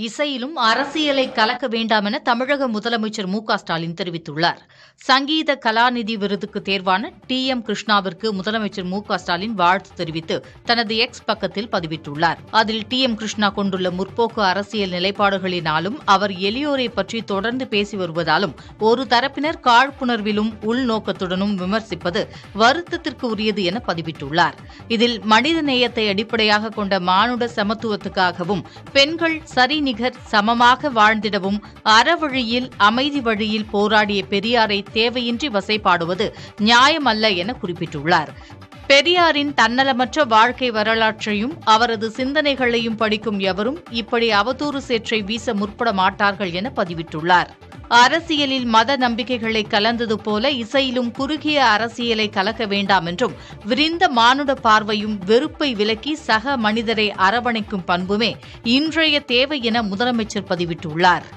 இசையிலும் அரசியலை கலக்க வேண்டாம் என தமிழக முதலமைச்சர் மு.க.ஸ்டாலின் தெரிவித்துள்ளார். சங்கீத கலாநிதி விருதுக்கு தேர்வான டி.எம். கிருஷ்ணாவிற்கு முதலமைச்சர் மு.க.ஸ்டாலின் வாழ்த்து தெரிவித்து தனது எக்ஸ் பக்கத்தில் பதிவிட்டுள்ளார். அதில் டி.எம். கிருஷ்ணா கொண்டுள்ள முற்போக்கு அரசியல் நிலைப்பாடுகளினாலும் அவர் எளியோரை பற்றி தொடர்ந்து பேசி வருவதாலும் ஒரு தரப்பினர் காழ்ப்புணர்விலும் உள்நோக்கத்துடனும் விமர்சிப்பது வருத்தத்திற்கு உரியது என பதிவிட்டுள்ளார். இதில் மனித நேயத்தை அடிப்படையாக கொண்ட மானுட சமத்துவத்துக்காகவும் பெண்கள் சரிநிகர் சமமாக வாழ்ந்திடவும் அறவழியில் அமைதி வழியில் போராடிய பெரியாரை தேவையின்றி வசைபாடுவது நியாயமல்ல என குறிப்பிட்டுள்ளார். பெரியாரின் தன்னலமற்ற வாழ்க்கை வரலாற்றையும் அவரது சிந்தனைகளையும் படிக்கும் எவரும் இப்படி அவதூறு சேற்றை வீச முற்பட மாட்டார்கள் என பதிவிட்டுள்ளார். அரசியலில் மத நம்பிக்கைகளை கலந்தது போல இசையிலும் குறுகிய அரசியலை கலக்க வேண்டாம் என்றும் விரிந்த மானுட பார்வையும் வெறுப்பை விலக்கி சக மனிதரை அரவணைக்கும் பண்புமே இன்றைய தேவை என முதலமைச்சர் பதிவிட்டுள்ளார்.